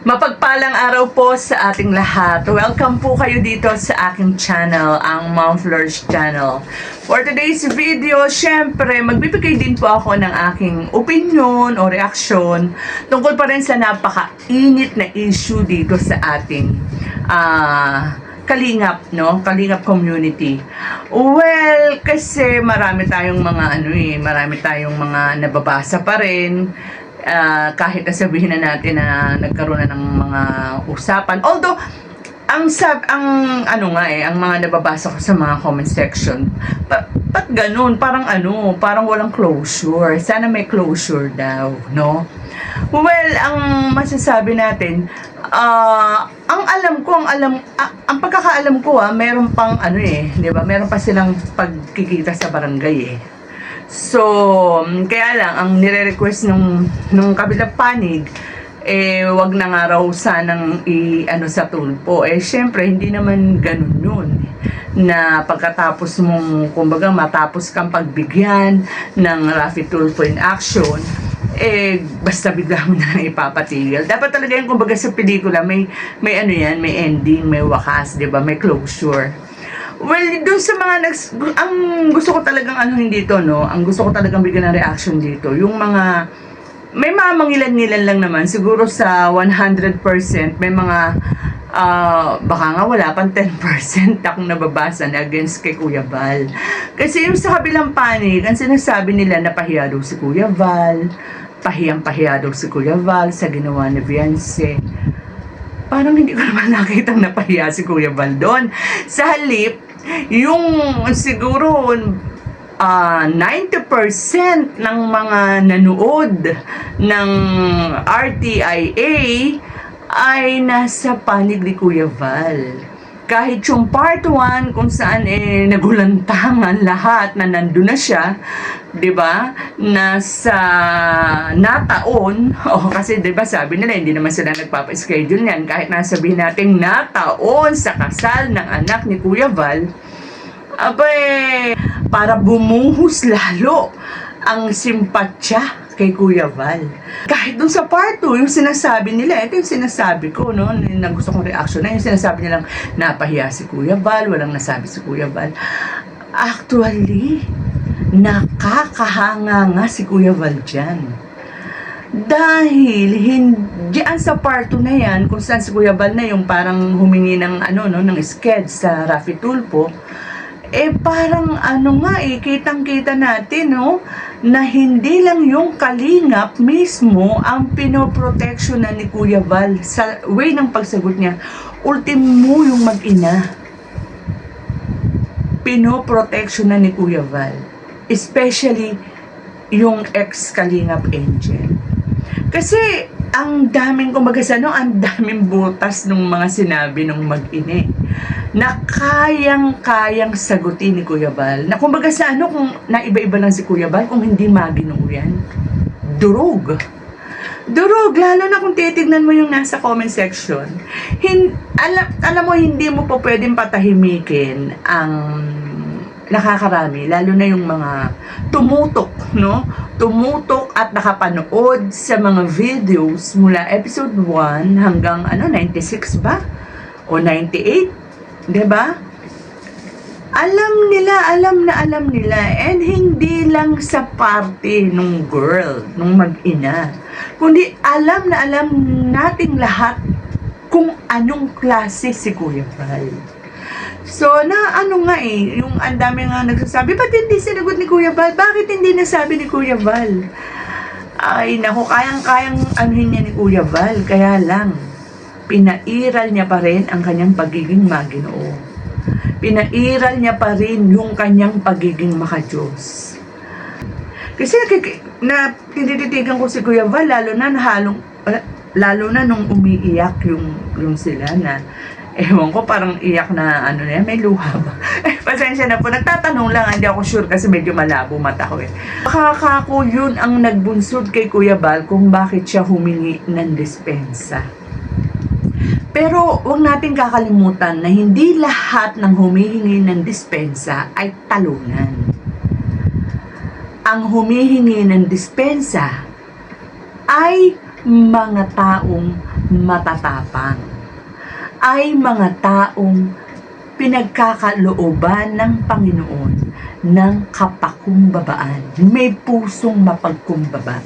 Mapagpalang araw po sa ating lahat. Welcome po kayo dito sa aking channel, ang Mom Flores Channel. For today's video, syempre, magbibigay din po ako ng aking opinion o reaksyon tungkol pa rin sa napaka-init na issue dito sa ating Kalingap, no? Kalingap community. Well, kasi marami tayong mga nababasa pa rin. Kahit sabihin na natin na nagkaroon na ng mga usapan. Although, ang mga nababasa ko sa mga comment section, ba't ganun? Parang walang closure. Sana may closure daw, no? Well, ang masasabi natin, ang pagkakaalam ko, meron pang di ba? Meron pa silang pagkikita sa barangay eh. So, kaya lang, ang nire-request nung kabilang panig, wag na nga raw sanang sa tulpo. Syempre, hindi naman ganun yun. Na pagkatapos mong, kumbaga, matapos kang pagbigyan ng Raffy Tulfo in action, basta bigla mo na lang ipapatigil. Dapat talaga yung, kumbaga, sa pelikula, may ending, may wakas, di ba? May closure. Well, doon sa mga ang gusto ko talagang dito, no? Ang gusto ko talagang bigyan ng reaction dito, yung mga may mga mangilan-ngilan lang naman, siguro sa 100% may mga baka nga wala pang 10% akong nababasa na against kay Kuya Val. Kasi yung sa kabilang panig, ang sinasabi nila na pahiya daw si Kuya Val, pahiyang-pahiya daw si Kuya Val sa ginawa ni Beyonce. Parang hindi ko naman nakitang napahiya si Kuya Val doon. Sa halip, yung siguro 90% ng mga nanood ng RTIA ay nasa panig ni Kuya Val. Kahit yung part 1 kung saan nagulantangan lahat na nandun na siya, 'di ba? Nasa nataon, kasi 'di ba sabi nila hindi naman sila nagpapa-schedule niyan, kahit nasabihin natin nataon sa kasal ng anak ni Kuya Val. Para bumuhos lalo ang simpatsya kay Kuya Val. Kahit dun sa part 2, yung sinasabi nila, ito yung sinasabi ko, no, na gusto kong reaction na, yung sinasabi nilang napahiya si Kuya Val, walang nasabi si Kuya Val. Actually, nakakahanga nga si Kuya Val dyan. Dahil, diyan sa part 2 na yan, kung saan si Kuya Val na yung parang humingi ng, ng sked sa Raffy Tulfo, parang kitang-kita natin, no, na hindi lang yung Kalingap mismo ang pinoproteksyonan ni Kuya Val sa way ng pagsagot niya. Ultimo yung mag-ina, pinoproteksyonan ni Kuya Val, especially yung ex-Kalingap Angel. Kasi ang daming, kumbaga ang daming butas nung mga sinabi nung mag-ine na kayang-kayang sagutin ni Kuya Val. Na kumbaga kung naiba-iba lang si Kuya Val, kung hindi maginoo yan, durog. Durog, lalo na kung titignan mo yung nasa comment section. Alam mo, hindi mo po pwedeng patahimikin ang nakakarami, lalo na yung mga tumutok, no? Tumutok at nakapanood sa mga videos mula episode 1 hanggang 96 ba? O 98? 'Di ba? Alam nila, and hindi lang sa party nung girl, nung mag-ina, kundi alam nating lahat kung anong klase si Kuya Val. So, yung ang dami nga nagsasabi, ba't hindi sinagot ni Kuya Val? Bakit hindi nasabi ni Kuya Val? Ay, naku, kayang-kayang niya ni Kuya Val, kaya lang, pinairal niya pa rin ang kanyang pagiging maginoo. Pinairal niya pa rin yung kanyang pagiging makadiyos. Kasi tinititigan ko si Kuya Val, lalo na nung umiiyak yung sila na, ewan ko, parang iyak na, may luha ba? Pasensya na po, nagtatanong lang, hindi ako sure kasi medyo malabo mata ko Baka ako yun ang nagbunsod kay Kuya Val kung bakit siya humingi ng dispensa. Pero huwag natin kakalimutan na hindi lahat ng humihingi ng dispensa ay talunan. Ang humihingi ng dispensa ay mga taong matatapang, ay mga taong pinagkakalooban ng Panginoon ng kapakumbabaan, may pusong mapagkumbaba.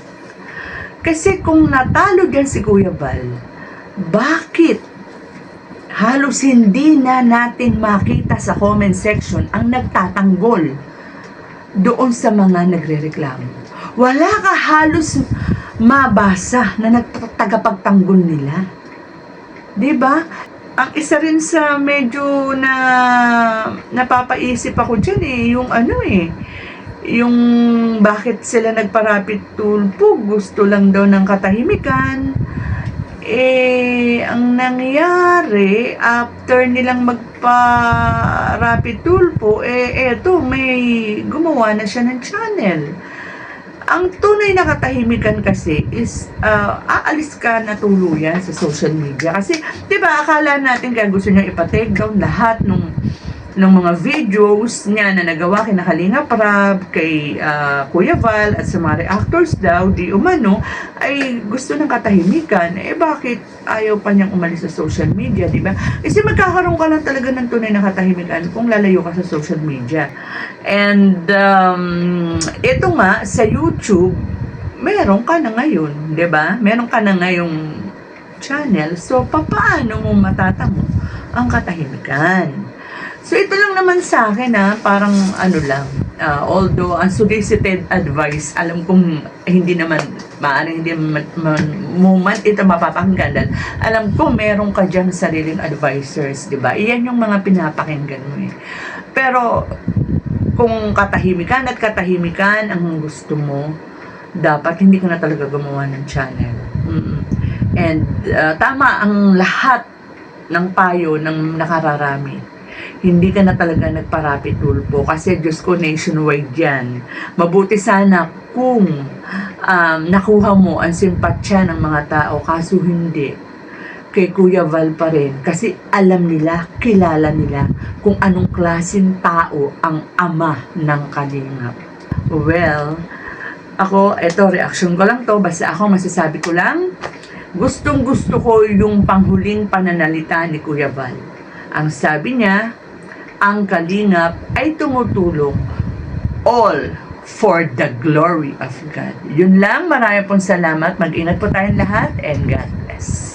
Kasi kung natalo dyan si Kuya Val, bakit halos hindi na natin makita sa comment section ang nagtatanggol doon sa mga nagrereklamo? Wala ka halos mabasa na nagtagapagtanggol nila. 'Di ba? Ang isa rin sa medyo na napapaisip ako diyan yung bakit sila nagparapid tulpo, gusto lang daw ng katahimikan. Ang nangyari, after nilang magpa-rapid tulpo, eto, may gumawa na siya ng channel. Ang tunay na katahimikan kasi is, aalis ka na tuluyan sa social media. Kasi, di ba, akala natin kaya gusto niya ipa-take down lahat ng mga videos niya na nagawa kay Kalinga Prab, kay Kuya Val, at sa mga reactors daw, di umano, ay gusto ng katahimikan. Bakit ayaw pa niyang umalis sa social media, di ba? Kasi magkakaroon ka lang talaga ng tunay na katahimikan kung lalayo ka sa social media. And, ito nga, sa YouTube, meron ka na ngayon, di ba? Meron ka na ngayong channel. So, paano mo matatamo ang katahimikan? So, ito lang naman sa akin parang although unsolicited advice, alam kong hindi naman, maaaring hindi moment ito mapapakinggan dahil alam ko meron ka dyan sariling advisors, di ba? Iyan yung mga pinapakinggan mo Pero, kung katahimikan ang gusto mo, dapat hindi ka na talaga gumawa ng channel. And, tama ang lahat ng payo ng nakararami. Hindi ka na talaga nagparapid tulpo kasi Diyos ko nationwide yan. Mabuti sana kung nakuha mo ang simpatsya ng mga tao, kaso hindi. Kay Kuya Val pa rin kasi alam nila, kilala nila kung anong klaseng tao ang ama ng Kalingap. Well, ako, eto, reaction ko lang to, basta ako masasabi ko lang, gustong gusto ko yung panghuling pananalita ni Kuya Val. Ang sabi niya, ang Kalingap ay tumutulong all for the glory of God. Yun lang, marami pong salamat. Mag-ingat po tayong lahat and God bless.